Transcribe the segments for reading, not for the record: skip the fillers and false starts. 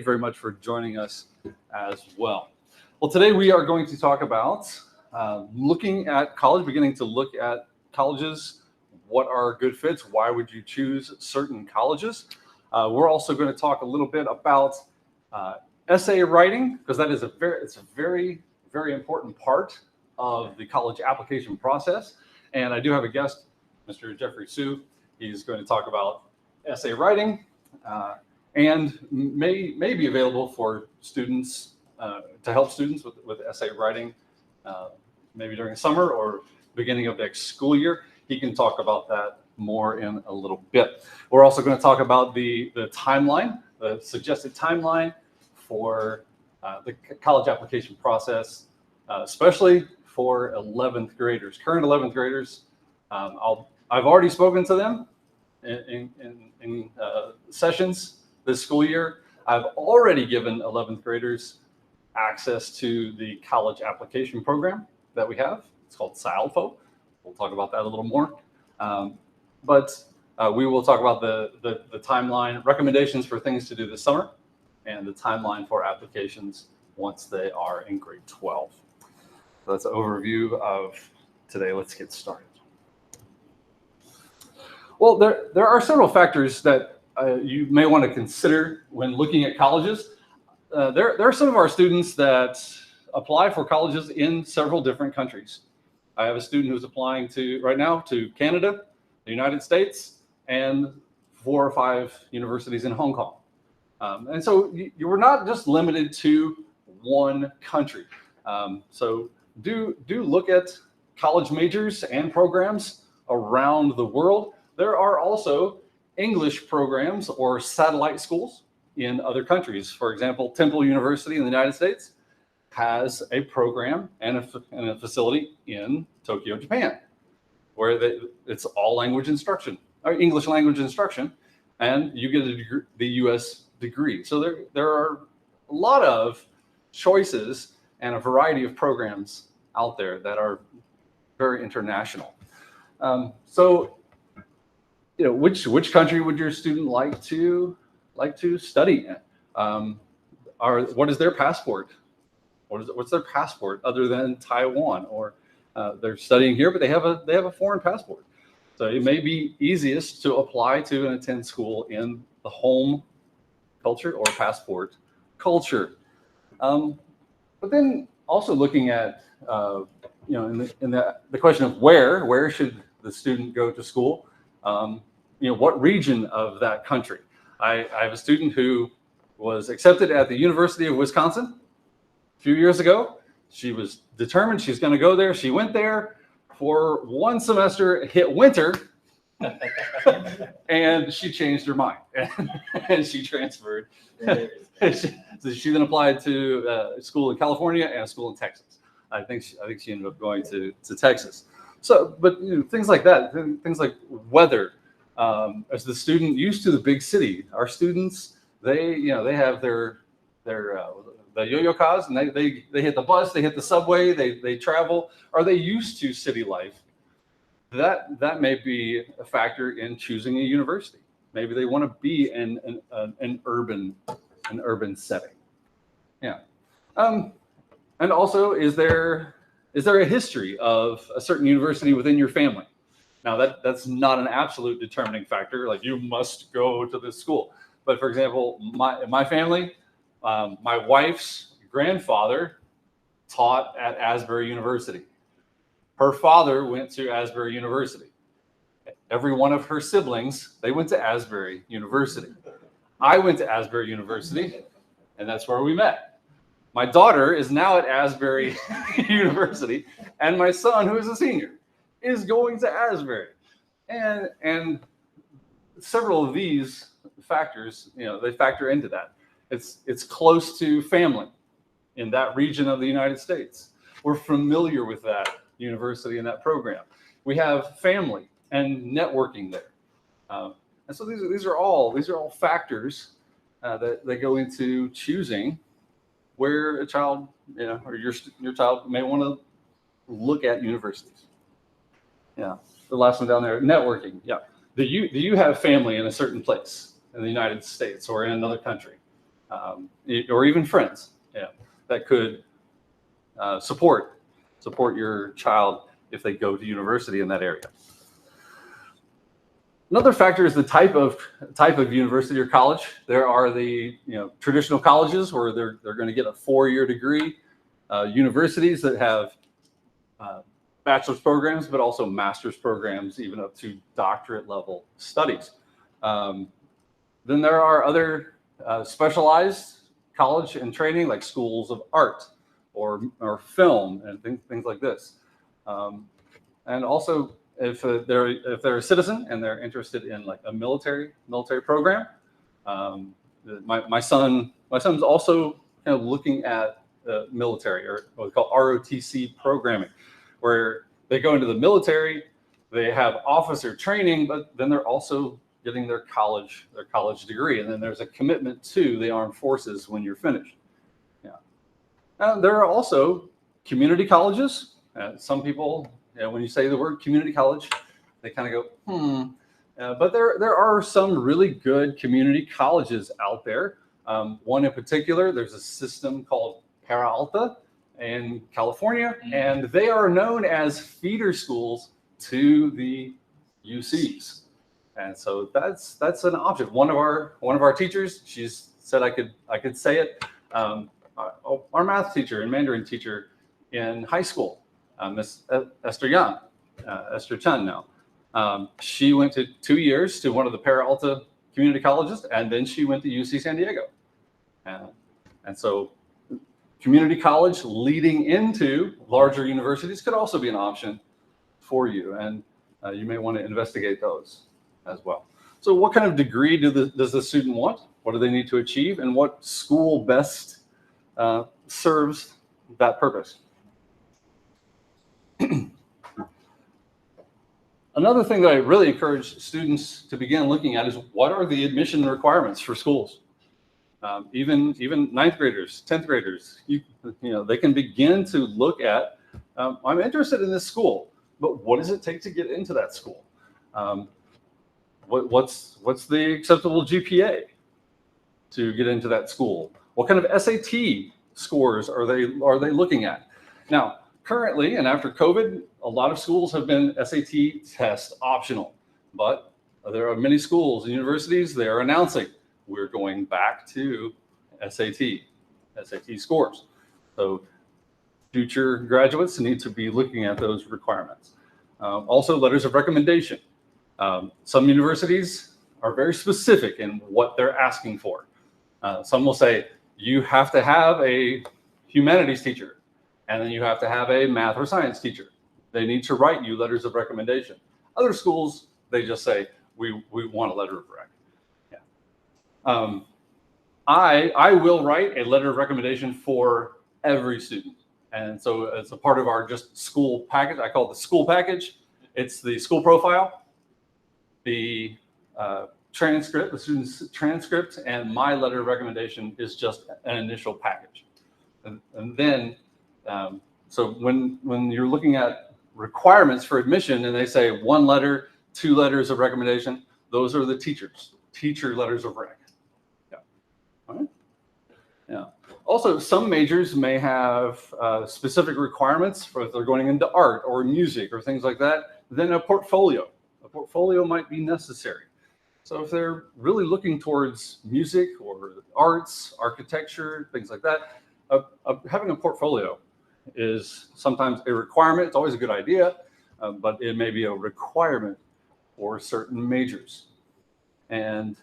you very much for joining us as well. Well, today we are going to talk about looking at college, beginning to look at colleges. What are good fits? Why would you choose certain colleges? We're also going to talk a little bit about essay writing, because that is it's a very, very important part of the college application process. And I do have a guest, Mr. Jeffrey Sue. He's going to talk about essay writing and may be available for students to help students with essay writing, maybe during summer or beginning of next school year. He can talk about that more in a little bit. We're also going to talk about the timeline, the suggested timeline for the college application process, especially for 11th graders, current 11th graders. I've already spoken to them in sessions this school year. I've already given 11th graders access to the college application program that we have. It's called SIALFO. We'll talk about that a little more. But we will talk about the timeline, recommendations for things to do this summer, and the timeline for applications once they are in grade 12. So that's an overview of today. Let's get started. Well, there are several factors that you may want to consider when looking at colleges. There are some of our students that apply for colleges in several different countries. I have a student who's applying right now to Canada, the United States, and 4 or 5 universities in Hong Kong. And so you were not just limited to one country. So do look at college majors and programs around the world. There are also English programs or satellite schools in other countries. For example, Temple University in the United States has a program and a facility in Tokyo, Japan, where it's all language instruction, or English language instruction, and you get the U.S. degree. So there are a lot of choices and a variety of programs out there that are very international. So, which country would your student like to study in? What is their passport? What's their passport other than Taiwan? Or they're studying here, but they have a foreign passport. So it may be easiest to apply to and attend school in the home culture or passport culture. But then also looking at in the question of where should the student go to school? What region of that country? I have a student who was accepted at the University of Wisconsin a few years ago. She was determined she's going to go there. She went there for one semester, hit winter, and she changed her mind and she transferred. She then applied to school in California and a school in Texas. I think she ended up going to Texas. So, but things like that, things like weather. As the student used to the big city, our students they have their the yo-yo-cars, and they hit the bus, they hit the subway, they travel. Are they used to city life? That may be a factor in choosing a university. Maybe they want to be in an urban setting. Yeah. And also, is there a history of a certain university within your family? Now, that's not an absolute determining factor, like you must go to this school. But for example, my family, my wife's grandfather taught at Asbury University. Her father went to Asbury University. Every one of her siblings, they went to Asbury University. I went to Asbury University, and that's where we met. My daughter is now at Asbury University, and my son, who is a senior, is going to Asbury. And several of these factors, they factor into that. It's close to family in that region of the United States. We're familiar with that university and that program. We have family and networking there. And so these are all factors that go into choosing where a child, or your child may want to look at universities. Yeah, the last one down there, networking. Yeah, do you have family in a certain place in the United States or in another country? or even friends, that could support your child if they go to university in that area. Another factor is the type of university or college. There are the traditional colleges where they're going to get a 4-year degree. Universities that have bachelor's programs, but also master's programs, even up to doctorate level studies. Then there are other specialized college and training, like schools of art or film and things like this. And also, if they're a citizen and they're interested in like a military program, my son's also kind of looking at the military, or what we call ROTC programming, where they go into the military, they have officer training, but then they're also getting their college degree, and then there's a commitment to the armed forces when you're finished. There are also community colleges. Some people, when you say the word community college, they kind of go, but there are some really good community colleges out there. One in particular, there's a system called Peralta in California, and they are known as feeder schools to the UCs. And so that's an option. One of our teachers, she's said I could say it. Our math teacher and Mandarin teacher in high school, Miss Esther Yang, Esther Chen now. She went to 2 years to one of the Peralta community colleges, and then she went to UC San Diego. And so community college leading into larger universities could also be an option for you, and you may want to investigate those as well. So what kind of degree does the student want? What do they need to achieve? And what school best serves that purpose? Another thing that I really encourage students to begin looking at is, what are the admission requirements for schools? Even 9th graders, 10th graders, they can begin to look at, I'm interested in this school, but what does it take to get into that school? What's the acceptable GPA to get into that school? What kind of SAT scores are they looking at? Now, currently, and after COVID, a lot of schools have been SAT test optional, but there are many schools and universities, they are announcing we're going back to SAT scores. So future graduates need to be looking at those requirements. Also, letters of recommendation. Some universities are very specific in what they're asking for. Some will say, you have to have a humanities teacher, and then you have to have a math or science teacher. They need to write you letters of recommendation. Other schools, they just say, we want a letter of rec. I will write a letter of recommendation for every student. And so it's a part of our just school package. I call it the school package. It's the school profile, the transcript, the student's transcript, and my letter of recommendation is just an initial package. And then, so when you're looking at requirements for admission and they say 1 letter, 2 letters of recommendation, those are the teacher letters of rec. All right. Yeah. Also, some majors may have specific requirements for if they're going into art or music or things like that. Then a portfolio might be necessary. So if they're really looking towards music or arts, architecture, things like that, having a portfolio is sometimes a requirement. It's always a good idea, but it may be a requirement for certain majors. And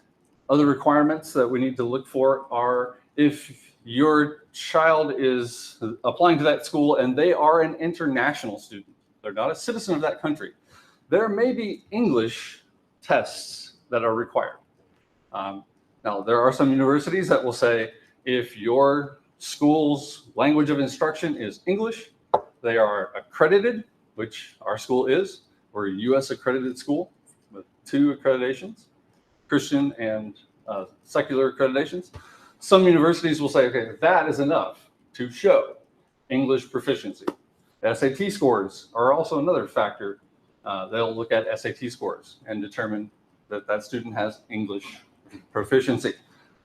other requirements that we need to look for are, if your child is applying to that school and they are an international student, they're not a citizen of that country, there may be English tests that are required. Now, there are some universities that will say, if your school's language of instruction is English, they are accredited, which our school is. We're a US accredited school with 2 accreditations, Christian and secular accreditations. Some universities will say, okay, that is enough to show English proficiency. SAT scores are also another factor. They'll look at SAT scores and determine that that student has English proficiency.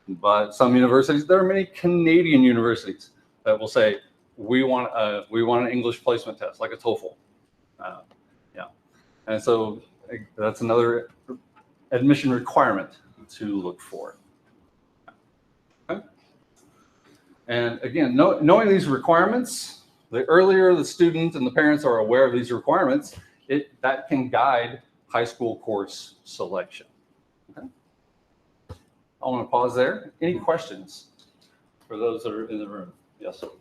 But some universities, there are many Canadian universities that will say, we want an English placement test, like a TOEFL. Yeah. And so that's another admission requirement to look for. Okay. And again, knowing these requirements, the earlier the student and the parents are aware of these requirements, that can guide high school course selection. Okay. I want to pause there. Any questions for those that are in the room? Yes. For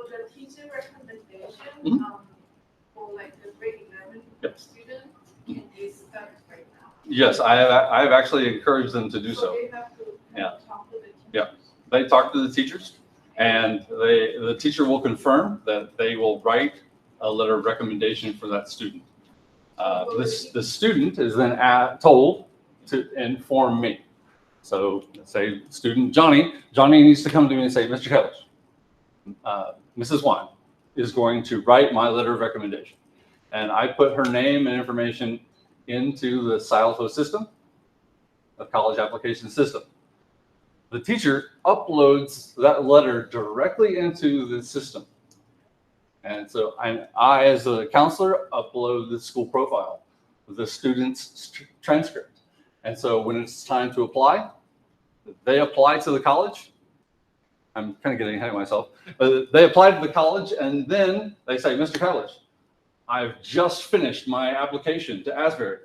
the teacher recommendation, for like the grade 11 student, can they start right now? Yes, I have actually encouraged them to do so. They have to talk to the teachers. Yeah, they talk to the teachers, and the teacher will confirm that they will write a letter of recommendation for that student. The student is then told to inform me. So say student Johnny needs to come to me and say, Mr. Kelly, Mrs. Wine is going to write my letter of recommendation. And I put her name and information into the SILFO system, the college application system. The teacher uploads that letter directly into the system. And so I, as a counselor, upload the school profile, the student's transcript. And so when it's time to apply, they apply to the college. I'm kind of getting ahead of myself. But they apply to the college, and then they say, Mr. College, I've just finished my application to Asbury.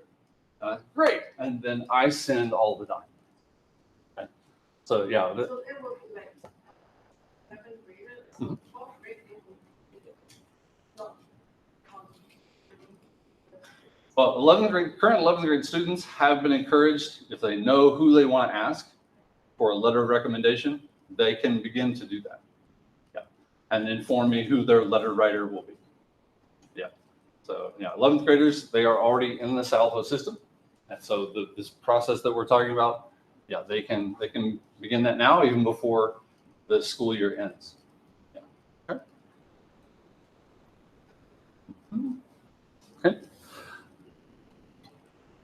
Great. And then I send all the time. Okay. So, yeah. So it will be like 7th graders, so 12th grade, they will be not. Well, current 11th grade students have been encouraged, if they know who they want to ask for a letter of recommendation, they can begin to do that. Yeah. And inform me who their letter writer will be. Yeah. So, yeah, 11th graders, they are already in the SILFO system. And so this process that we're talking about, yeah, they can begin that now, even before the school year ends. Yeah. Okay. Okay.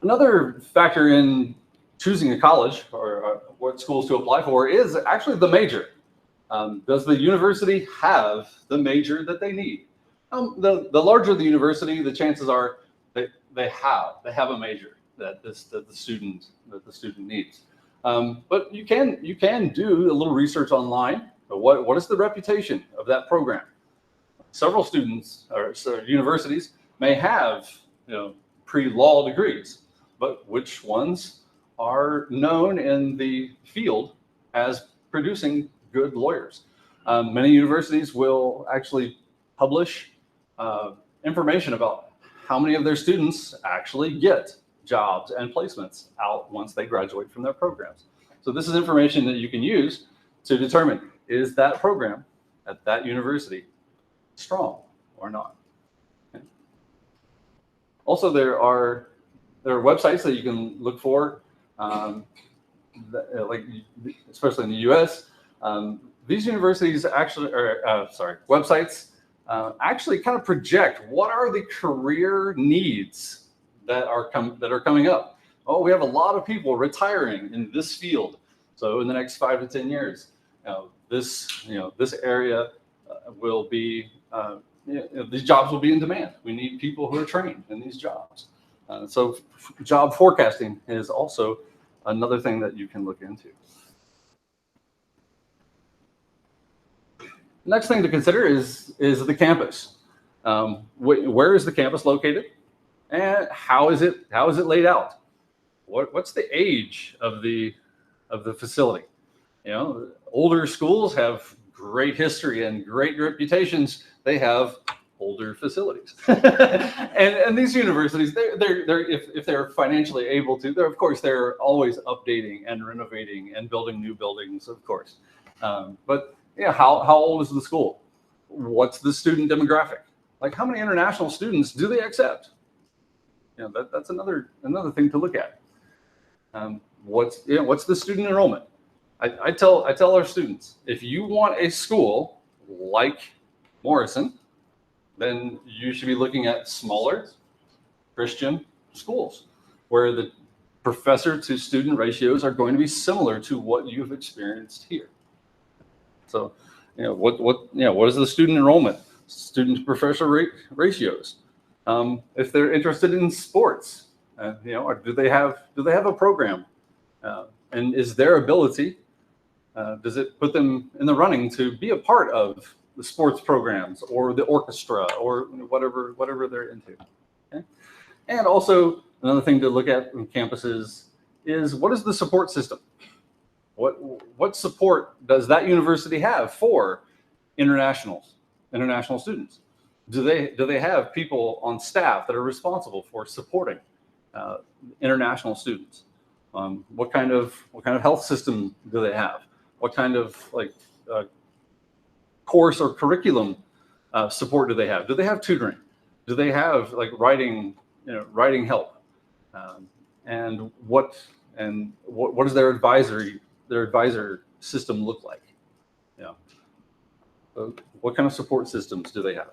Another factor in choosing a college or what schools to apply for is actually the major. Does the university have the major that they need? The larger the university, the chances are that they have a major that the student needs. But you can do a little research online. What is the reputation of that program? Several students or universities may have pre-law degrees, but which ones are known in the field as producing good lawyers? Many universities will actually publish information about how many of their students actually get jobs and placements out once they graduate from their programs. So this is information that you can use to determine, is that program at that university strong or not? Okay. Also, there are websites that you can look for, like especially in the U.S. These universities actually, websites actually kind of project what are the career needs that are coming up. Oh, we have a lot of people retiring in this field. So in the next 5 to 10 years, this area will be, these jobs will be in demand. We need people who are trained in these jobs. So job forecasting is also another thing that you can look into. Next thing to consider is the campus. Where is the campus located, and how is it laid out? What's the age of the facility? Older schools have great history and great reputations. They have older facilities, and these universities, if they're financially able to, they're always updating and renovating and building new buildings, of course. But yeah, how old is the school? What's the student demographic? Like, how many international students do they accept? That's another thing to look at. What's the student enrollment? I tell our students, if you want a school like Morrison, then you should be looking at smaller Christian schools where professor to student ratios are going to be similar to what you've experienced here. So, what is the student enrollment, student to professor ratios? If they're interested in sports, or do they have a program? And is their ability, does it put them in the running to be a part of the sports programs or the orchestra or whatever they're into? Okay? And also another thing to look at in campuses is, what is the support system? What support does that university have for international students? Do they have people on staff that are responsible for supporting international students? What kind of health system do they have? What kind of course or curriculum support do they have? Do they have tutoring? Do they have writing help? And what does their advisor system look like? What kind of support systems do they have?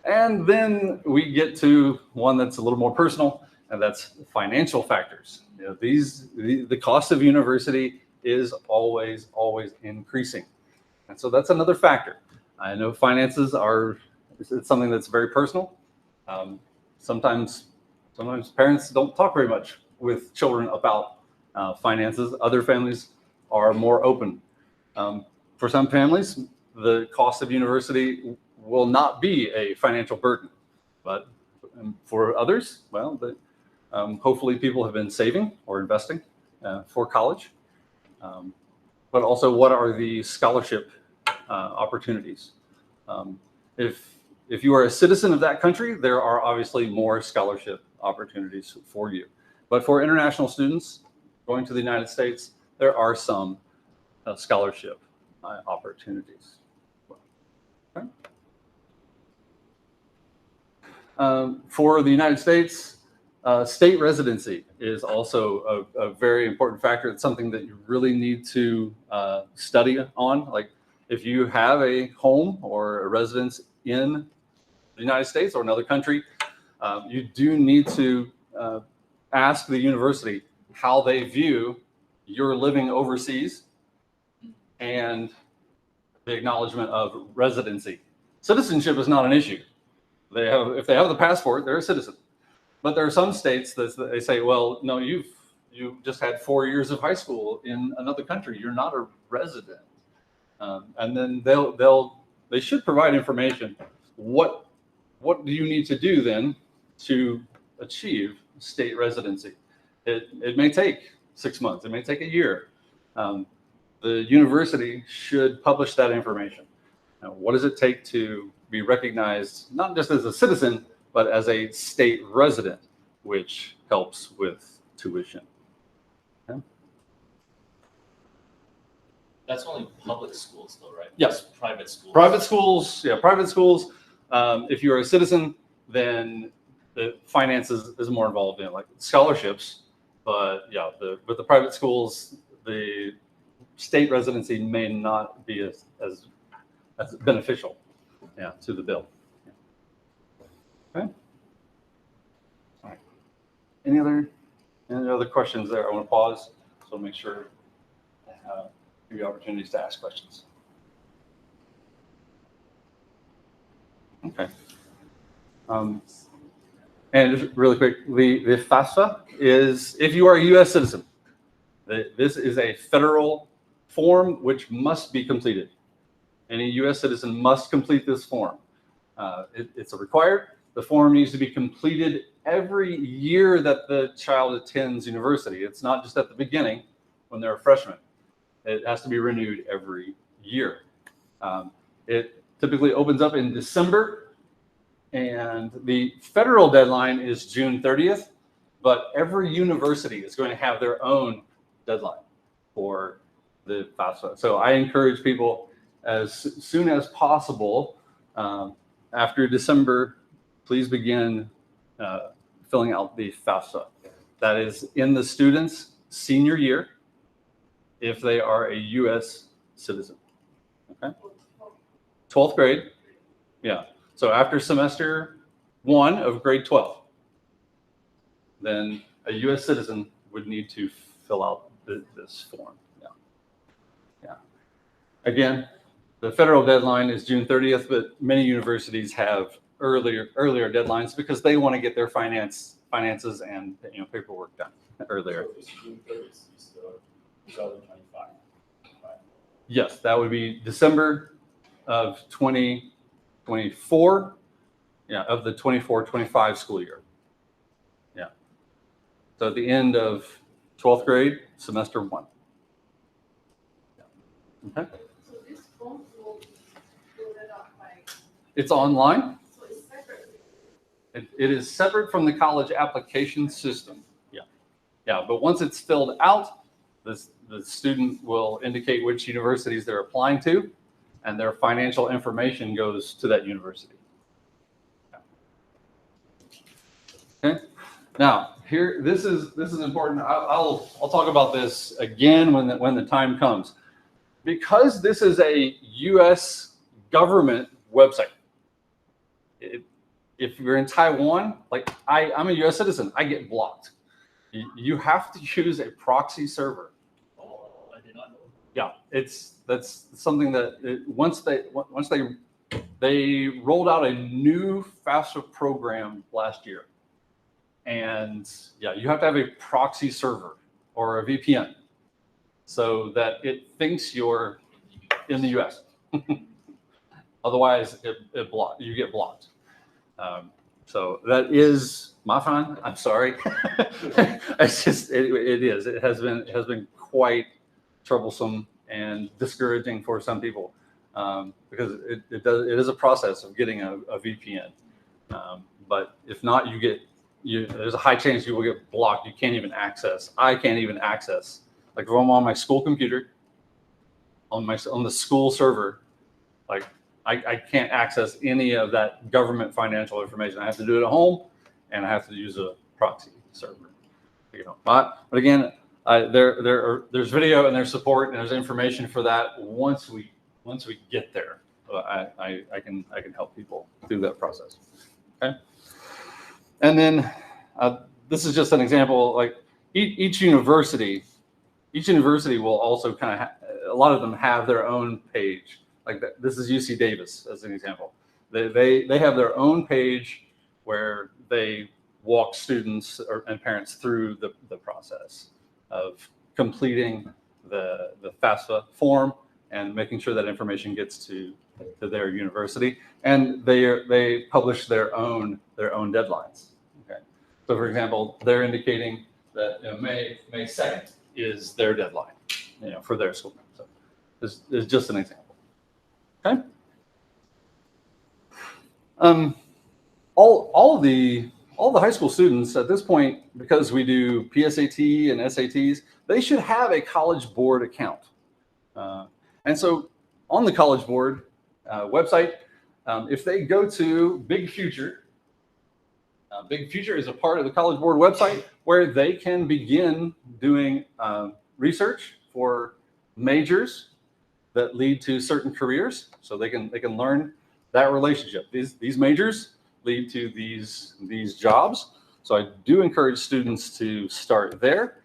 And then we get to one that's a little more personal, and that's financial factors. The cost of university is always increasing, and so that's another factor. I know finances it's something that's very personal. Sometimes parents don't talk very much with children about finances. Other families are more open. For some families, the cost of university will not be a financial burden, but for others, well, hopefully people have been saving or investing for college. But also, what are the scholarship opportunities? If you are a citizen of that country, there are obviously more scholarship opportunities for you. But for international students going to the United States, there are some scholarship opportunities. Okay. For the United States, state residency is also a very important factor. It's something that you really need to study on. Like, if you have a home or a residence in the United States or another country, you do need to ask the university how they view your living overseas and the acknowledgement of residency. Citizenship is not an issue. If they have the passport, they're a citizen. But there are some states that they say, well, no, you just had 4 years of high school in another country. You're not a resident. And then they should provide information. What do you need to do then to achieve state residency? It may take 6 months. It may take a year. The university should publish that information. Now, what does it take to be recognized, not just as a citizen, but as a state resident, which helps with tuition? Okay. That's only public schools, though, right? Yes. Private schools. Private schools, yeah, private schools. If you're a citizen, then the finances is more involved in, like, scholarships. But yeah, with the private schools, the state residency may not be as beneficial, to the bill. Okay. All right. Any other questions there? I want to pause, so make sure I give you opportunities to ask questions. Okay. And just really quick, the FAFSA is, if you are a U.S. citizen, this is a federal form which must be completed. Any U.S. citizen must complete this form. It's a required. The form needs to be completed every year that the child attends university. It's not just at the beginning when they're a freshman. It has to be renewed every year. It typically opens up in December, and the federal deadline is June 30th, but every university is going to have their own deadline for the FAFSA. So I encourage people, as soon as possible, after December, please begin filling out the FAFSA. That is in the student's senior year, if they are a U.S. citizen. Okay. 12th grade. Yeah. So after semester 1 of grade 12, then a U.S. citizen would need to fill out this form. Yeah. Again, the federal deadline is June 30th, but many universities have earlier deadlines because they want to get their finances and paperwork done earlier. So it's June 30th, so 2025. Right. Yes, that would be December of 2024. Yeah, of the 24-25 school year. Yeah. So at the end of 12th grade, semester 1. Yeah. Okay. So this form will be filled out by, It's online. so it's separate. It is separate from the college application system. Yeah. Yeah, but once it's filled out, the student will indicate which universities they're applying to, and their financial information goes to that university. Okay. Now, here, this is important. I'll talk about this again when the time comes, because this is a U.S. government website. If you're in Taiwan, like I'm a U.S. citizen, I get blocked. You have to use a proxy server. Oh, I did not know. Yeah, that's something that once they rolled out a new FAFSA program last year. And yeah, you have to have a proxy server or a VPN so that it thinks you're in the US. Otherwise, you get blocked. So that is my fine. I'm sorry. It's just it is. It has been quite troublesome and discouraging for some people because it is a process of getting a VPN. But if not, there's a high chance you will get blocked. You can't even access. I can't even access. Like if I'm on my school computer, on the school server, like I can't access any of that government financial information. I have to do it at home, and I have to use a proxy server. But again, there's video and there's support and there's information for that. Once we get there, I can help people through that process. Okay. And then this is just an example. Like each university will also kind of a lot of them have their own page. Like this is UC Davis as an example. They have their own page where they walk students and parents through the process of completing the FAFSA form and making sure that information gets to their university. And they publish their own deadlines. Okay. So for example, they're indicating that May 2nd is their deadline, for their school. So this is just an example. Okay. All the high school students at this point, because we do PSAT and SATs, they should have a College Board account. And so on the College Board website, if they go to Big Future, Big Future is a part of the College Board website where they can begin doing research for majors that lead to certain careers. So they can learn that relationship. These majors lead to these jobs. So I do encourage students to start there.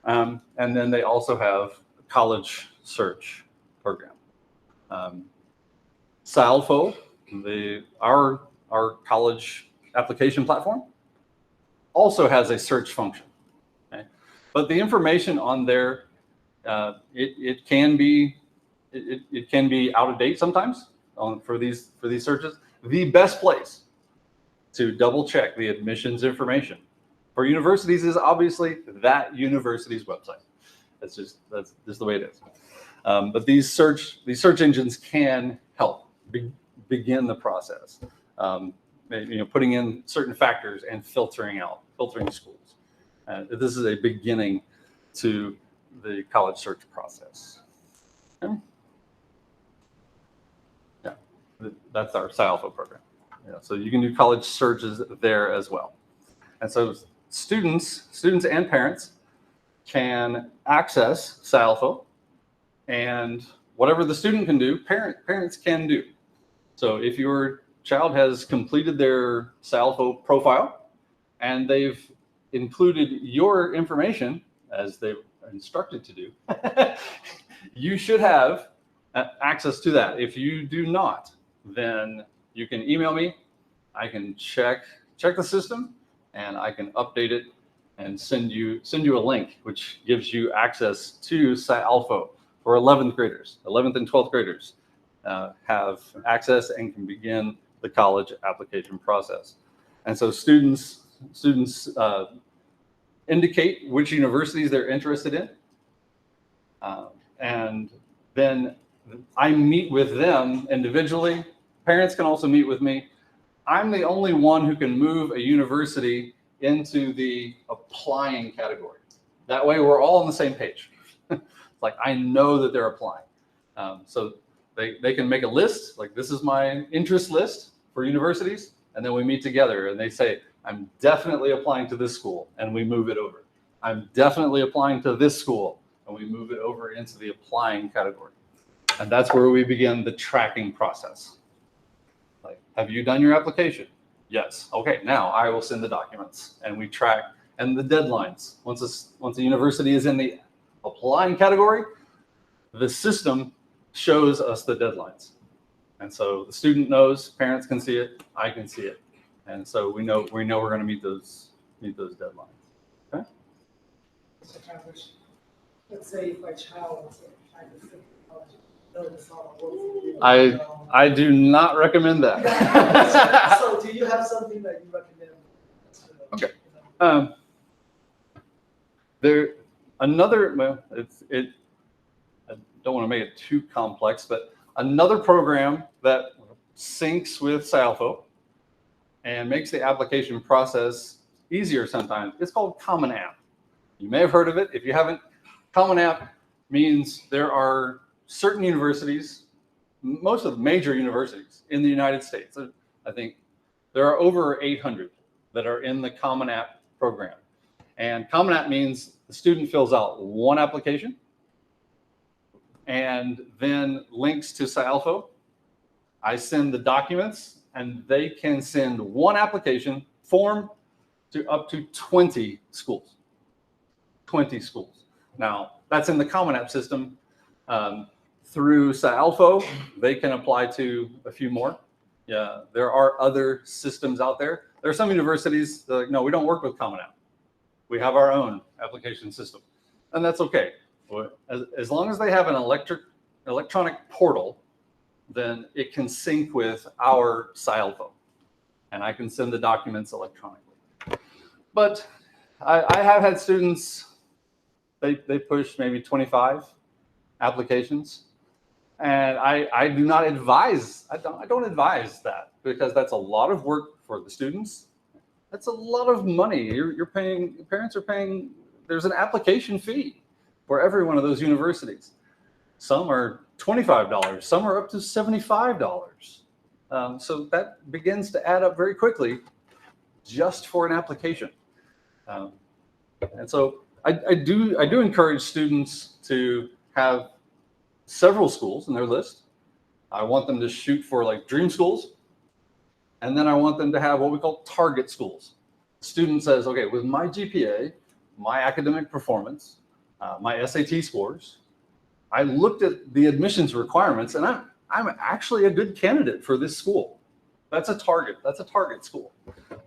And then they also have a college search program. Salfo, our college application platform, also has a search function. Okay? But the information on there, it can be out of date sometimes for these searches. The best place to double check the admissions information for universities is obviously that university's website. That's just the way it is. But these search engines can help begin the process. Putting in certain factors and filtering schools. This is a beginning to the college search process. Okay. Yeah, that's our SciAlpha program. Yeah, so you can do college searches there as well. And so students and parents can access SciAlpha, and whatever the student can do, parents can do. So if your child has completed their SciAlpha profile and they've included your information as they are instructed to do, you should have access to that. If you do not, then you can email me. I can check the system and I can update it and send you a link which gives you access to SciAlpha for 11th graders. 11th and 12th graders have access and can begin the college application process. And so students indicate which universities they're interested in. And then I meet with them individually. Parents can also meet with me. I'm the only one who can move a university into the applying category. That way we're all on the same page. Like I know that they're applying. So they can make a list, like this is my interest list for universities. And then we meet together and they say, I'm definitely applying to this school, and we move it over. I'm definitely applying to this school, and we move it over into the applying category. And that's where we begin the tracking process. Like, have you done your application? Yes. Okay, now I will send the documents, and we track, and the deadlines. Once a university is in the applying category, the system shows us the deadlines. And so the student knows, parents can see it, I can see it. And so we know we're going to meet those deadlines. Okay. Mr. Travis, let's say if my child wants to apply to city college, know this all works. I do not recommend that. So do you have something that you recommend? Okay. I don't want to make it too complex, but another program that syncs with SciAlpha and makes the application process easier sometimes, it's called Common App. You may have heard of it. If you haven't, Common App means there are certain universities, most of the major universities in the United States. I think there are over 800 that are in the Common App program. And Common App means the student fills out one application and then links to SciAlpha. I send the documents and they can send one application form to up to 20 schools. 20 schools. Now, that's in the Common App system. Through SciAlpha, they can apply to a few more. Yeah, there are other systems out there. There are some universities that are like, no, we don't work with Common App. We have our own application system. And that's okay. As long as they have an electronic portal, then it can sync with our SciAlpha. And I can send the documents electronically. But I have had students, they push maybe 25 applications. And I do not advise, I don't advise that, because that's a lot of work for the students. That's a lot of money. You're paying, parents are paying, there's an application fee for every one of those universities. Some are $25, some are up to $75. So that begins to add up very quickly just for an application. And so I do encourage students to have several schools in their list. I want them to shoot for like dream schools. And then I want them to have what we call target schools. The student says, okay, with my GPA, my academic performance, my SAT scores, I looked at the admissions requirements and I'm actually a good candidate for this school. That's a target. That's a target school.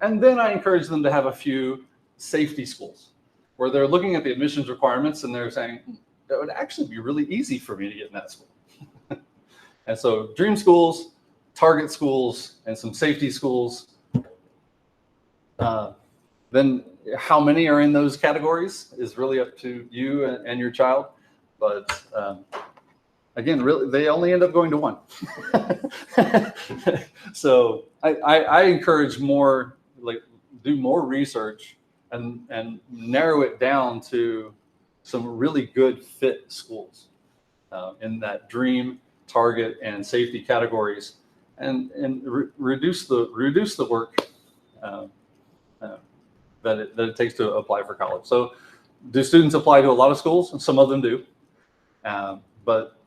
And then I encourage them to have a few safety schools where they're looking at the admissions requirements and they're saying, that would actually be really easy for me to get in that school. And so dream schools, target schools, and some safety schools. Then how many are in those categories is really up to you and your child. But again, really, they only end up going to one. So I encourage more, like do more research and narrow it down to some really good fit schools in that dream, target, and safety categories, and reduce the work that it takes to apply for college. So, do students apply to a lot of schools? Some of them do, but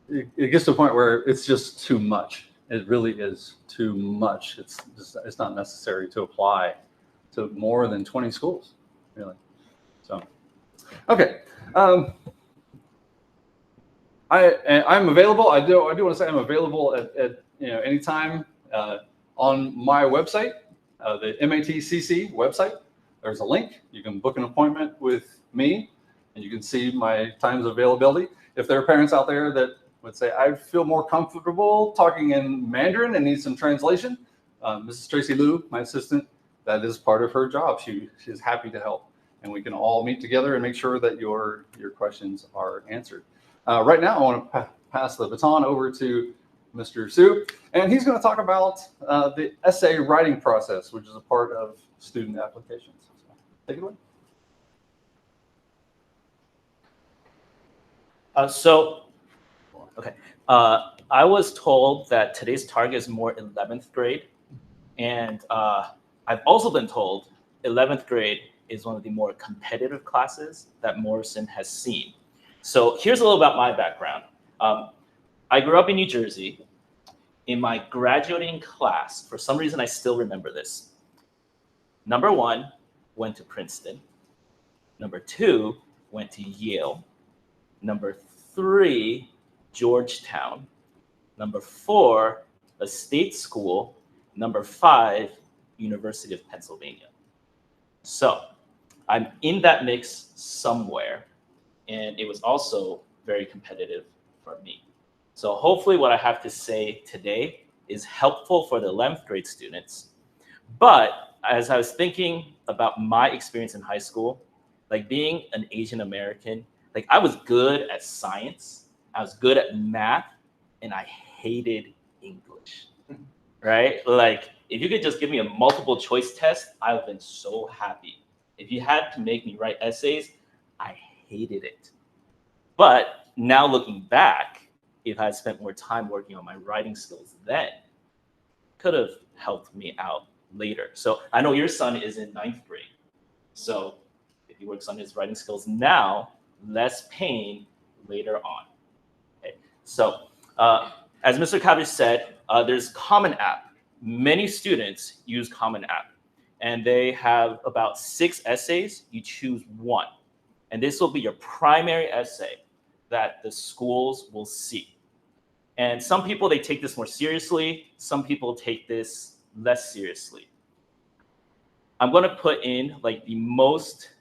it gets to a point where it's just too much. it really is too much. It's not necessary to apply to more than 20 schools, really. So, okay. I'm available. I do want to say I'm available at anytime on my website, the MATCC website. There's a link. You can book an appointment with me, and you can see my times of availability. If there are parents out there that would say, I feel more comfortable talking in Mandarin and need some translation, Mrs. Tracy Liu, my assistant, that is part of her job. She's happy to help, and we can all meet together and make sure that your questions are answered. Right now, I want to pass the baton over to Mr. Su, and he's going to talk about the essay writing process, which is a part of student applications. So, take it away. I was told that today's target is more 11th grade. And I've also been told 11th grade is one of the more competitive classes that Morrison has seen. So here's a little about my background. I grew up in New Jersey. In my graduating class, for some reason, I still remember this. Number 1 went to Princeton. Number 2 went to Yale. Number 3, Georgetown. Number 4, a state school. Number 5, University of Pennsylvania. So I'm in that mix somewhere, and it was also very competitive for me. So hopefully what I have to say today is helpful for the 11th grade students. But as I was thinking about my experience in high school, like being an Asian American, like I was good at science, I was good at math, and I hated English, right? Like if you could just give me a multiple choice test, I would have been so happy. If you had to make me write essays, I hated it. But now looking back, if I had spent more time working on my writing skills then, could have helped me out later. So I know your son is in 9th grade. So if he works on his writing skills now, less pain later on. Okay. So as Mr. Cabbage said, there's Common App. Many students use Common App, and they have about 6 essays. You choose 1. And this will be your primary essay that the schools will see. And some people, they take this more seriously. Some people take this less seriously. I'm going to put in like the most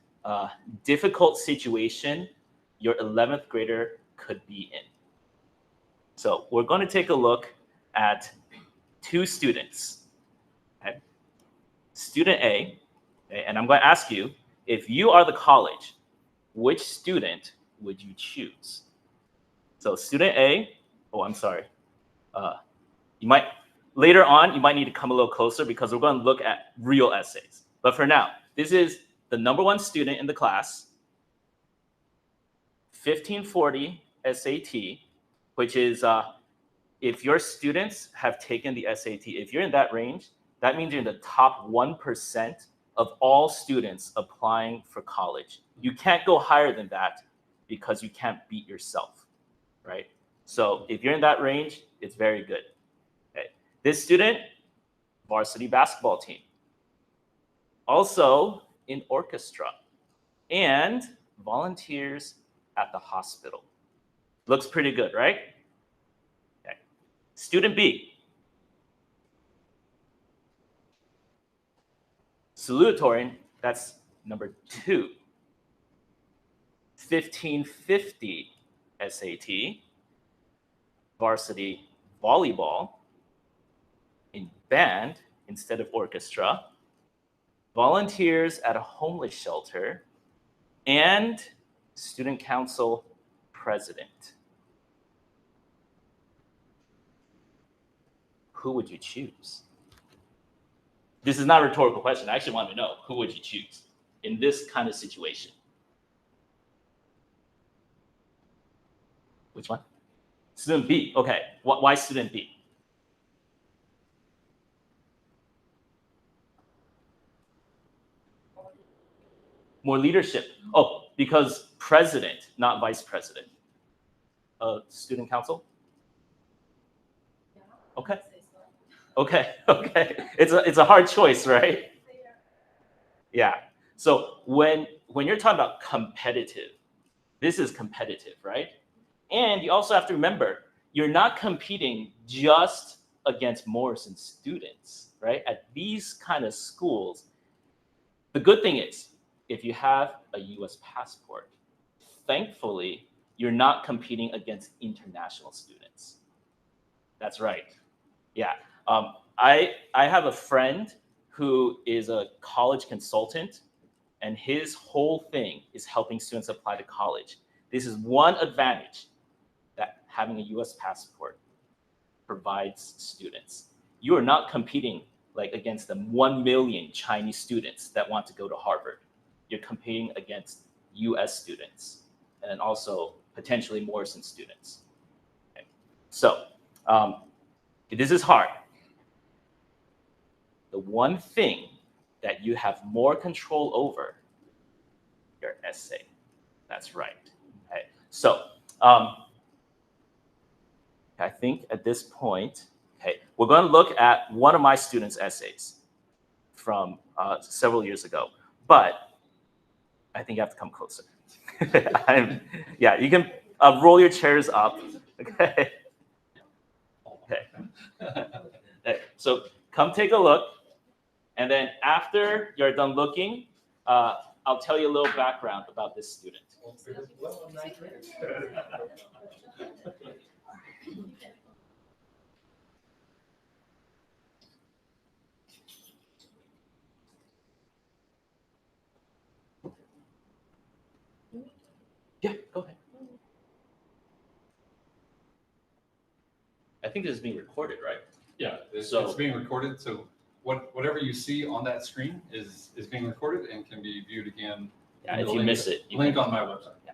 difficult situation your 11th grader could be in. So we're going to take a look at 2 students. Okay? Student A, okay, and I'm going to ask you, if you are the college, which student would you choose? So student A, oh, I'm sorry. You might, later on, you might need to come a little closer because we're going to look at real essays. But for now, this is the number 1 student in the class, 1540 SAT, which is if your students have taken the SAT, if you're in that range, that means you're in the top 1% of all students applying for college. You can't go higher than that because you can't beat yourself, right? So if you're in that range, it's very good. Okay. This student, varsity basketball team. Also in orchestra and volunteers at the hospital. Looks pretty good, right? Okay. Student B. Salutatorian, that's number 2. 1550 SAT. Varsity volleyball, in band instead of orchestra, volunteers at a homeless shelter, and student council president. Who would you choose? This is not a rhetorical question. I actually want to know, who would you choose in this kind of situation? Which one? Student B. Okay. Why student B? More leadership. Oh, because president, not vice president. Student council? Okay. Okay, okay. It's a hard choice, right? Yeah. So when you're talking about competitive, this is competitive, right? And you also have to remember, you're not competing just against Morrison students, right? At these kind of schools, the good thing is, if you have a US passport, thankfully, you're not competing against international students. That's right. Yeah. I have a friend who is a college consultant, and his whole thing is helping students apply to college. This is one advantage that having a US passport provides students. You are not competing like against the 1 million Chinese students that want to go to Harvard. You're competing against US students and also potentially Morrison students. Okay. So this is hard. The one thing that you have more control over, your essay. That's right. Okay. So I think at this point, okay, we're going to look at one of my students' essays from several years ago, but I think you have to come closer. Yeah, you can roll your chairs up. Okay. Okay. So come take a look, and then after you're done looking, I'll tell you a little background about this student. Yeah, go ahead. I think this is being recorded, right? Yeah, it's So- being recorded, so whatever you see on that screen is being recorded and can be viewed again. Yeah, in if the you link- miss it, you Link can- on my website. Yeah.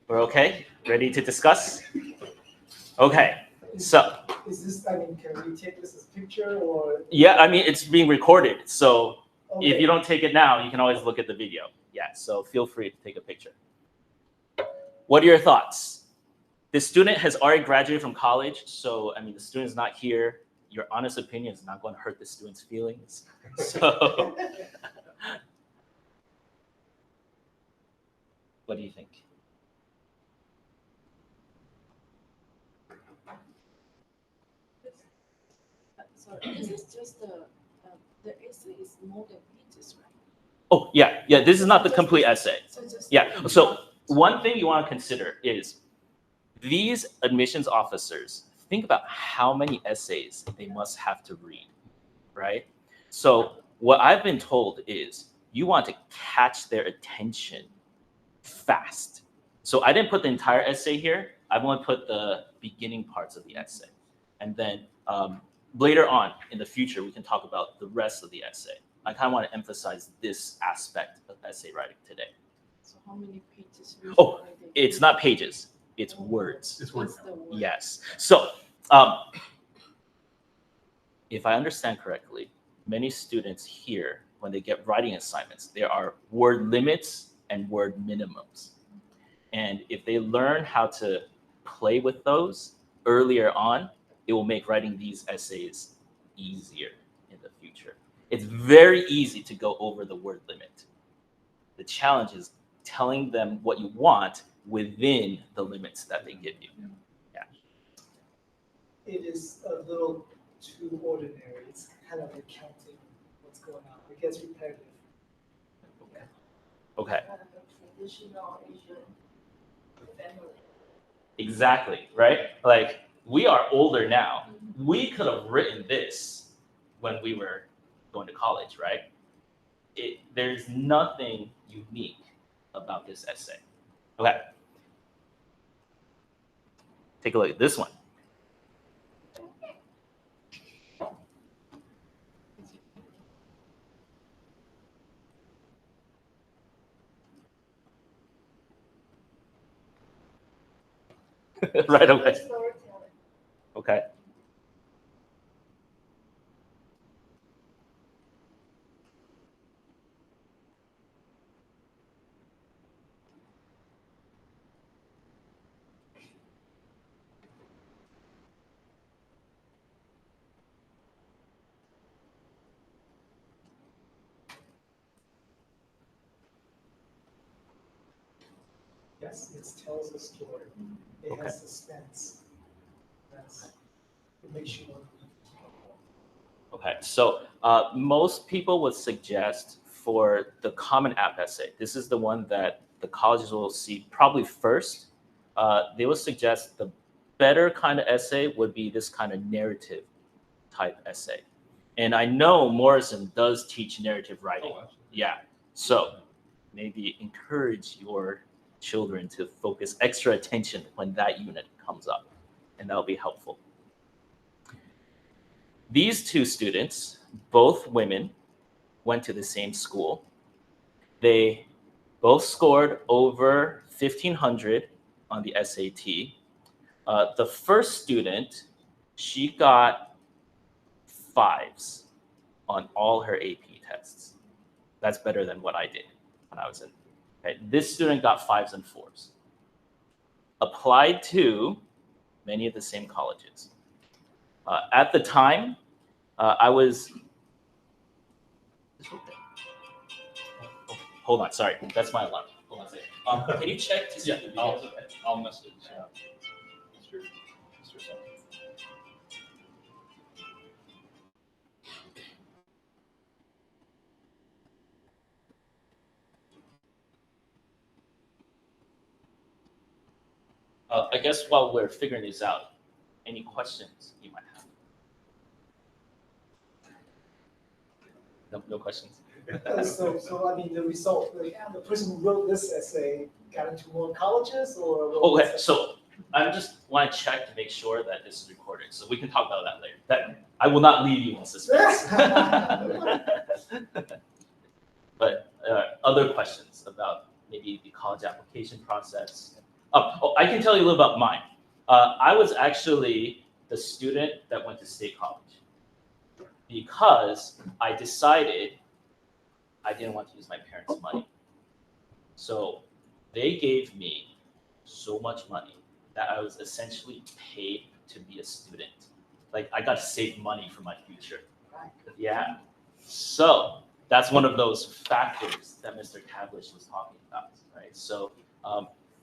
We're okay? Ready to discuss? Okay, so Is this, I mean, can we take this as picture or? yeah, I mean, it's being recorded. So if Okay. you don't take it now, you can always look at the video. Yeah, so feel free to take a picture. What are your thoughts? The student has already graduated from college, so I mean, the student's not here. Your honest opinion is not going to hurt the student's feelings. So what do you think? Sorry, this is just the essay is more than pages, right? Oh, yeah, this is not the complete essay. So just Yeah, so one thing you want to consider is these admissions officers, think about how many essays they must have to read, right? So what I've been told is you want to catch their attention fast. So I didn't put the entire essay here. I've only put the beginning parts of the essay. And then later on in the future, we can talk about the rest of the essay. I kind of want to emphasize this aspect of essay writing today. So how many pages? Oh, it's not pages, it's words. It's word What's count. the word? Yes. So if I understand correctly, many students here, when they get writing assignments, there are word limits and word minimums. And if they learn how to play with those earlier on, it will make writing these essays easier in the future. It's very easy to go over the word limit. The challenge is telling them what you want within the limits that they give you. It is a little too ordinary. It's kind of accounting what's going on. It gets repetitive. Okay, Traditional Asian family. exactly, right? Like, we are older now. We could have written this when we were going to college, right? There's nothing unique about this essay. Okay. Take a look at this one. Right away. Storytelling. Okay. Yes, it tells a story. It Okay. has suspense. It makes you want to read. Okay, so most people would suggest for the Common App essay, this is the one that the colleges will see probably first. They would suggest the better kind of essay would be this kind of narrative type essay. And I know Morrison does teach narrative writing. Oh, absolutely. Yeah, so maybe encourage your children to focus extra attention when that unit comes up, and that'll be helpful. These two students, both women, went to the same school. They both scored over 1,500 on the SAT. The first student, she got 5s on all her AP tests. That's better than what I did when I was in. Okay. This student got 5s and 4s. Applied to many of the same colleges. At the time, I was. Hold on, sorry, that's my alarm. Hold on a second. Can you check to see if the I'll, video's okay? I'll message Mr. Song. I guess while we're figuring this out, any questions you might have? No questions? So I mean, the result, the person who wrote this essay got into more colleges or? Okay, so I just want to check to make sure that this is recorded, so we can talk about that later. That I will not leave you in suspense. But other questions about maybe the college application process? Oh, I can tell you a little about mine. I was actually the student that went to State College because I decided I didn't want to use my parents' money. So they gave me so much money that I was essentially paid to be a student. Like, I got to save money for my future. Yeah. So that's one of those factors that Mr. Cablish was talking about, right? So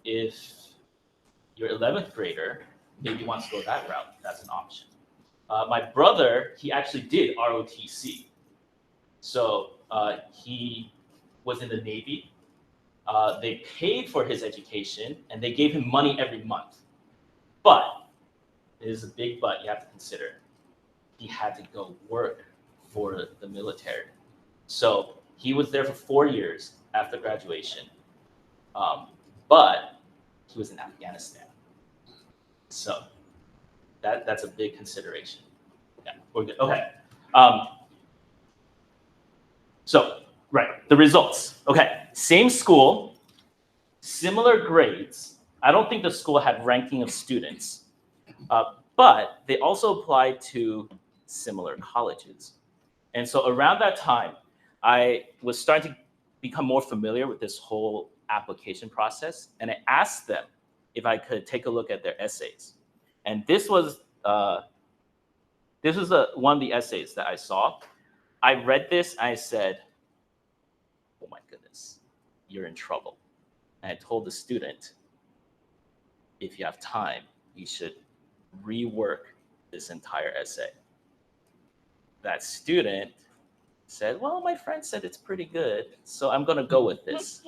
if your 11th grader maybe wants to go that route, that's an option. My brother, he actually did ROTC. So he was in the Navy. They paid for his education and they gave him money every month. But it is a big but you have to consider. He had to go work for the military. So he was there for 4 years after graduation. But he was in Afghanistan. So that's a big consideration. Yeah, we're good. Okay. So, right, the results. Okay, same school, similar grades. I don't think the school had ranking of students, but they also applied to similar colleges. And so around that time, I was starting to become more familiar with this whole application process, and I asked them if I could take a look at their essays. And this was this is one of the essays that I saw. I read this, I said, oh my goodness, you're in trouble. And I told the student, if you have time, you should rework this entire essay. That student said, well, my friend said it's pretty good, so I'm gonna go with this.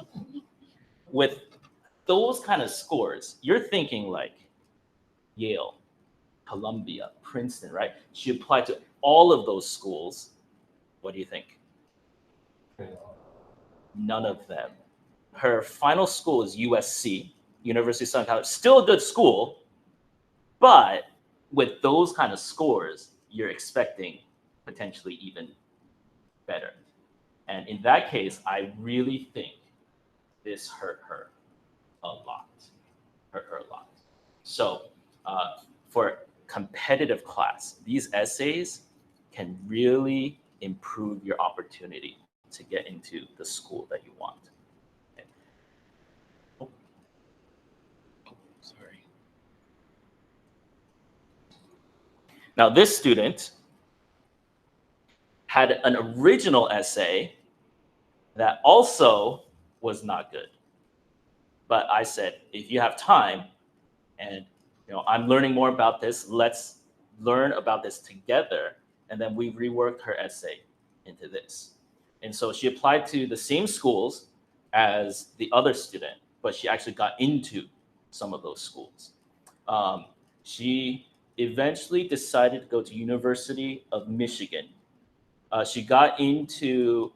With those kind of scores, you're thinking like Yale, Columbia, Princeton, right? She applied to all of those schools. What do you think? None of them. Her final school is USC, University of Southern California. Still a good school, but with those kind of scores, you're expecting potentially even better. And in that case, I really think this hurt her a lot. Hurt her a lot. So for competitive class, these essays can really improve your opportunity to get into the school that you want. Okay. Oh, sorry. Now this student had an original essay that also was not good. But I said, if you have time and I'm learning more about this, let's learn about this together. And then we reworked her essay into this. And so she applied to the same schools as the other student, but she actually got into some of those schools. She eventually decided to go to University of Michigan. She got into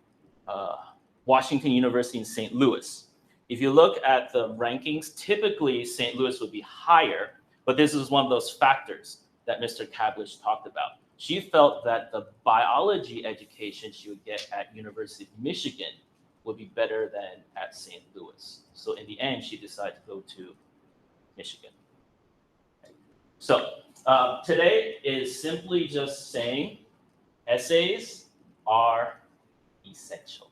Washington University in St. Louis. If you look at the rankings, typically St. Louis would be higher, but this is one of those factors that Mr. Kablish talked about. She felt that the biology education she would get at University of Michigan would be better than at St. Louis. So in the end, she decided to go to Michigan. So today is simply just saying essays are essential,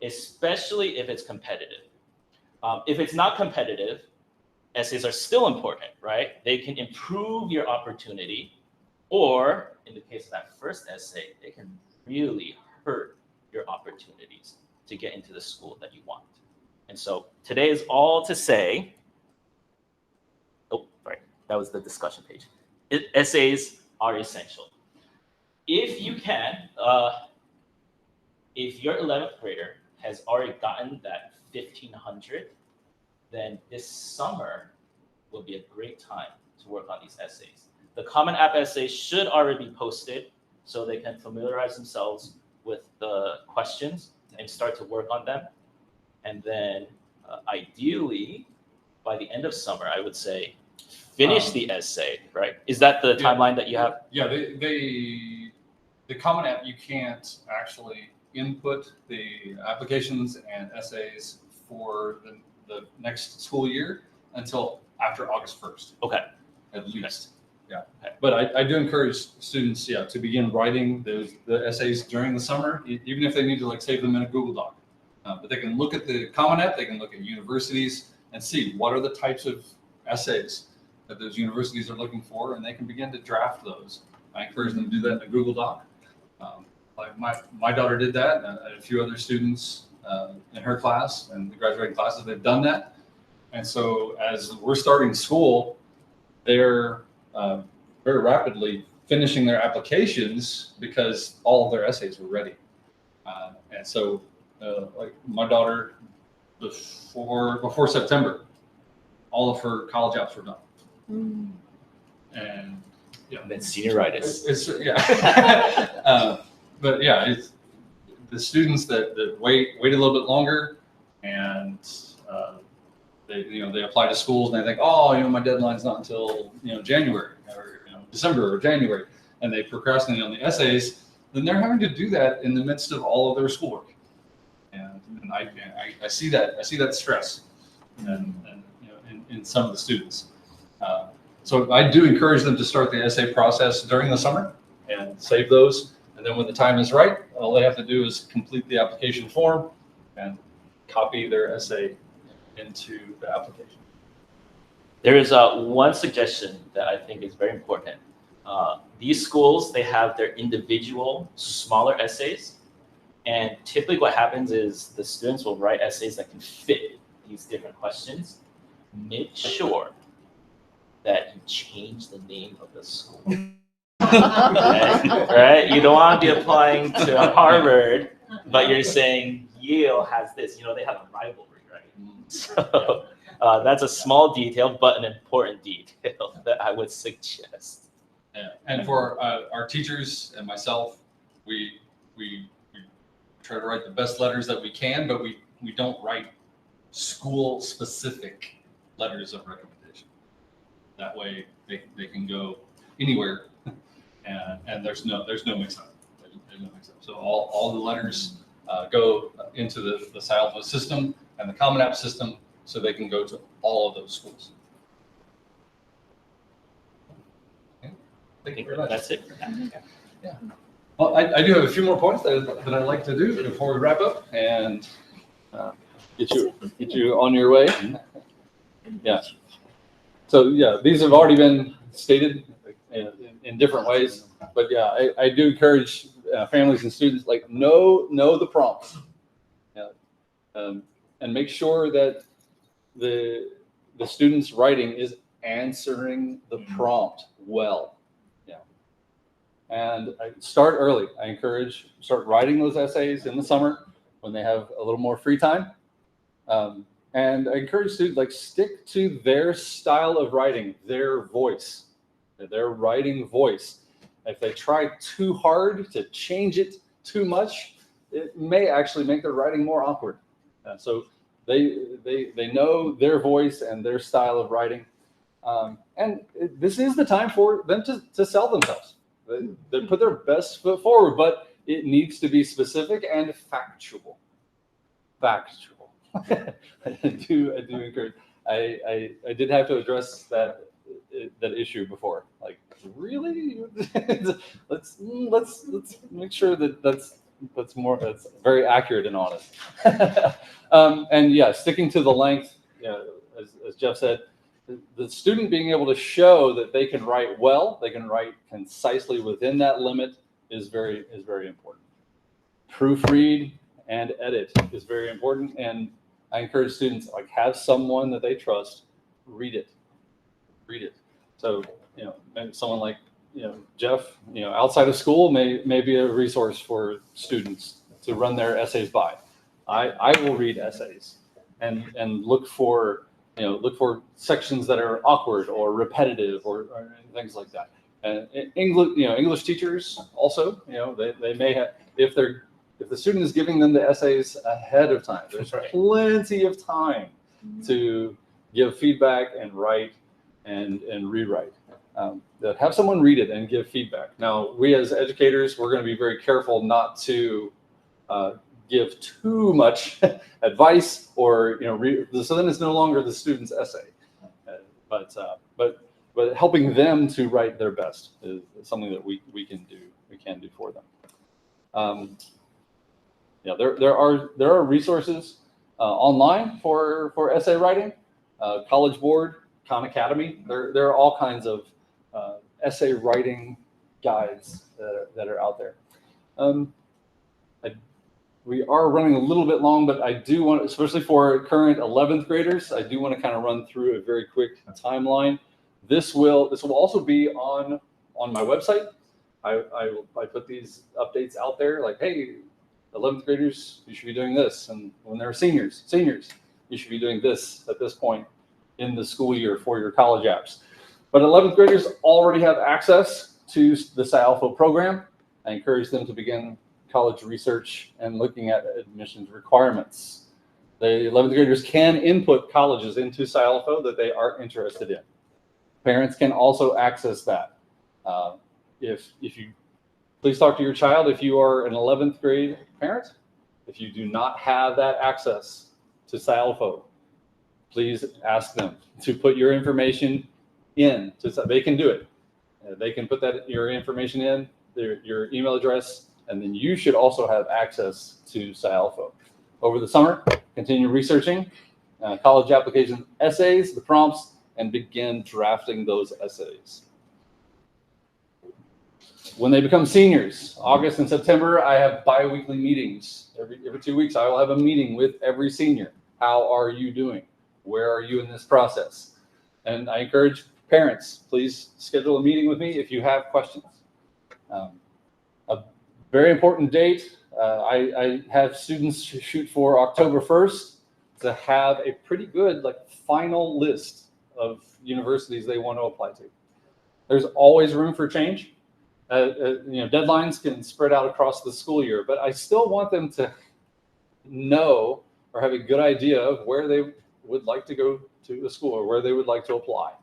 especially if it's competitive. If it's not competitive, essays are still important, right? They can improve your opportunity, or in the case of that first essay, they can really hurt your opportunities to get into the school that you want. And so today is all to say, oh, sorry, that was the discussion page. Essays are essential. If you can, if your 11th grader has already gotten that 1500, then this summer will be a great time to work on these essays. The Common App essays should already be posted so they can familiarize themselves with the questions and start to work on them. And then ideally, by the end of summer, I would say, finish the essay, right? Is that the timeline that you have? Yeah, the Common App, you can't actually input the applications and essays for the next school year until after August 1st. Okay. At least. Yeah. Okay. But I do encourage students, to begin writing the essays during the summer, even if they need to save them in a Google Doc. But they can look at the Common App, they can look at universities and see what are the types of essays that those universities are looking for, and they can begin to draft those. I encourage them to do that in a Google Doc. Like my daughter did that, and a few other students in her class and the graduating classes, they've done that. And so as we're starting school, they're very rapidly finishing their applications because all of their essays were ready. And so like my daughter, before September, all of her college apps were done. And then senioritis. But yeah, it's the students that wait a little bit longer, and they apply to schools and they think, my deadline's not until January or December or January, and they procrastinate on the essays. Then they're having to do that in the midst of all of their schoolwork, and I see that stress, and in some of the students. So I do encourage them to start the essay process during the summer and save those. And then when the time is right, all they have to do is complete the application form and copy their essay into the application. There is one suggestion that I think is very important. These schools, they have their individual smaller essays. And typically what happens is the students will write essays that can fit these different questions. Make sure that you change the name of the school. Right? You don't want to be applying to Harvard, but you're saying Yale has this. You know, they have a rivalry, right? So that's a small detail, but an important detail that I would suggest. Yeah. And for our teachers and myself, we try to write the best letters that we can, but we don't write school-specific letters of recommendation. That way, they can go anywhere, and there's no mix-up. There's no mix-up. So all the letters go into the SciAlpha system and the Common App system, so they can go to all of those schools. Okay. Thank you very much. That's it. Yeah. Well, I do have a few more points that I'd like to do before we wrap up and get you on your way. Yeah. So yeah, these have already been stated in different ways, but yeah, I do encourage families and students know the prompts, and make sure that the student's writing is answering the prompt well. And I start early. I encourage start writing those essays in the summer when they have a little more free time. And I encourage students stick to their style of writing, their voice, their writing voice. If they try too hard to change it too much, it may actually make their writing more awkward. So they know their voice and their style of writing. And this is the time for them to sell themselves. They put their best foot forward, but it needs to be specific and factual. Factual. I do encourage. I did have to address that issue before. Really? let's make sure that's very accurate and honest. And yeah, sticking to the length. As Jeff said. The student being able to show that they can write well, they can write concisely within that limit is very important. Proofread and edit is very important, and I encourage students have someone that they trust read it. So maybe someone like Jeff outside of school may be a resource for students to run their essays by. I will read essays and look for sections that are awkward or repetitive or things like that. And English teachers also, they may have, if the student is giving them the essays ahead of time, there's plenty of time to give feedback and write and rewrite. Have someone read it and give feedback. Now, we as educators, we're going to be very careful not to give too much advice or so then it's no longer the student's essay, but helping them to write their best is something that we can do for them. There are resources online for essay writing. College Board, Khan Academy, there are all kinds of essay writing guides that are out there. We are running a little bit long, but I do want, especially for current 11th graders, I do want to kind of run through a very quick timeline. This will also be on my website. I put these updates out there hey, 11th graders, you should be doing this. And when they're seniors, you should be doing this at this point in the school year for your college apps. But 11th graders already have access to the SciAlpha program. I encourage them to begin college research and looking at admissions requirements. The 11th graders can input colleges into SciAlpha that they are interested in. Parents can also access that. If you please talk to your child if you are an 11th grade parent. If you do not have that access to SciAlpha, please ask them to put your information in. They can do it. They can put your information in, your email address, and then you should also have access to SciAlpha. Over the summer, continue researching college application essays, the prompts, and begin drafting those essays. When they become seniors, August and September, I have bi-weekly meetings. Every 2 weeks, I will have a meeting with every senior. How are you doing? Where are you in this process? And I encourage parents, please schedule a meeting with me if you have questions. A very important date, I have students shoot for October 1st to have a pretty good final list of universities they want to apply to. There's always room for change. Deadlines can spread out across the school year, but I still want them to know or have a good idea of where they would like to go to a school or where they would like to apply.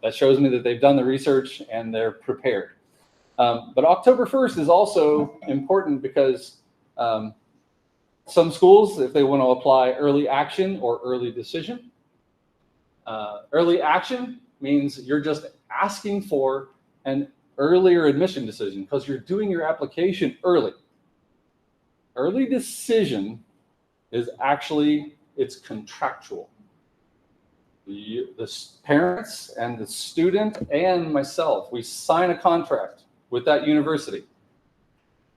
That shows me that they've done the research and they're prepared. But October 1st is also important because some schools, if they want to apply early action or early decision, early action means you're just asking for an earlier admission decision because you're doing your application early. Early decision is actually, it's contractual. The parents and the student and myself, we sign a contract with that university.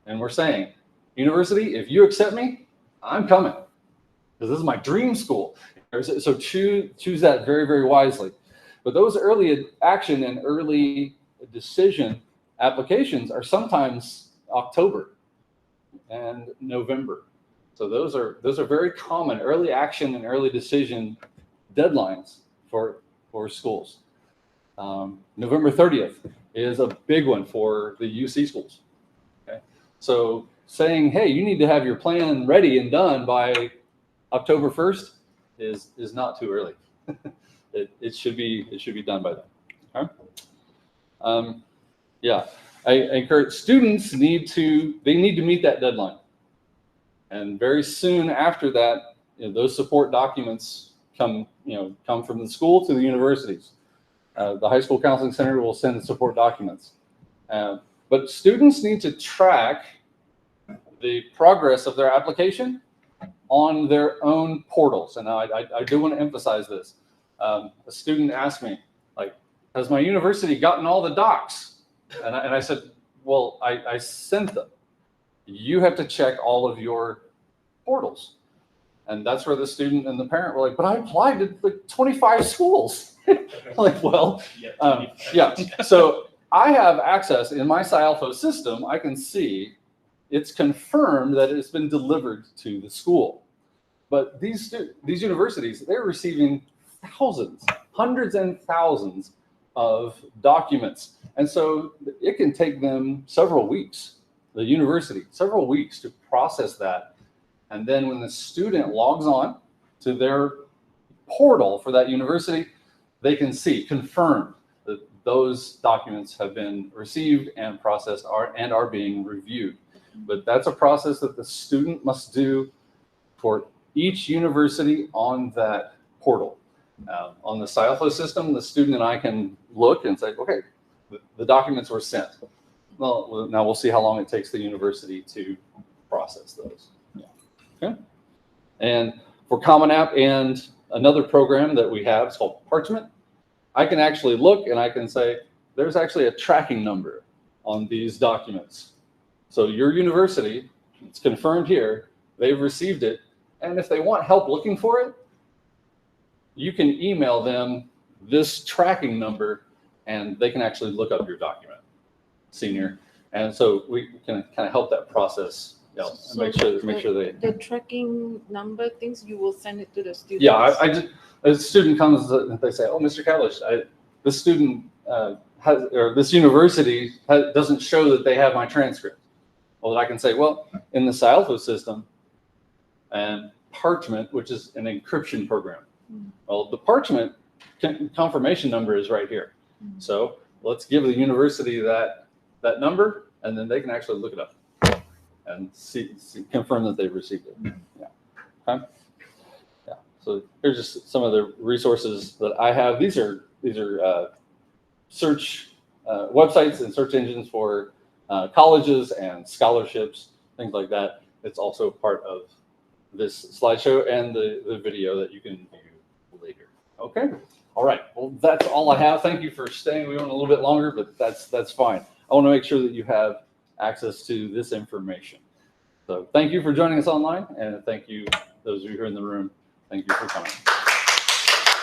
And we're saying, university, if you accept me, I'm coming. Because this is my dream school. So choose that very, very wisely. But those early action and early decision applications are sometimes October and November. So those are very common early action and early decision deadlines for schools. November 30th is a big one for the UC schools. Okay? So saying, hey, you need to have your plan ready and done by October 1st is not too early. It should be done by then. Okay? Yeah, I encourage students need to meet that deadline. And very soon after that, those support documents come from the school to the universities. The high school counseling center will send the support documents. But students need to track the progress of their application on their own portals. And I do want to emphasize this. A student asked me, has my university gotten all the docs? And I said, well, I sent them. You have to check all of your portals. And that's where the student and the parent were like, but I applied to 25 schools. Well, yeah. So I have access in my SciAlpha system. I can see it's confirmed that it's been delivered to the school. But these universities, they're receiving thousands, hundreds and thousands of documents. And so it can take them several weeks, the university, several weeks to process that. And then when the student logs on to their portal for that university, they can see, confirmed that those documents have been received and processed and are being reviewed. But that's a process that the student must do for each university on that portal. On the SciAlpha system, the student and I can look and say, okay, the documents were sent. Well, now we'll see how long it takes the university to process those. Yeah. Okay. And for Common App and another program that we have, it's called Parchment, I can actually look and I can say, there's actually a tracking number on these documents. So your university, it's confirmed here, they've received it. And if they want help looking for it, you can email them this tracking number and they can actually look up your document, senior. And so we can kind of help that process, and make sure they. The tracking number things, you will send it to the students. Yeah, a student comes and they say, oh, Mr. Kalish, this student this university doesn't show that they have my transcript. Well, I can say, well, in the SciAlpha system and Parchment, which is an encryption program. Well, the Parchment confirmation number is right here. So let's give the university that number, and then they can actually look it up and confirm that they've received it. Yeah. Okay. Yeah. So here's just some of the resources that I have. These are search websites and search engines for colleges and scholarships, things like that. It's also part of this slideshow and the video that you can view later. Okay. All right. Well, that's all I have. Thank you for staying. We went a little bit longer, but that's fine. I want to make sure that you have access to this information. So thank you for joining us online, and thank you, those of you here in the room. Thank you for coming.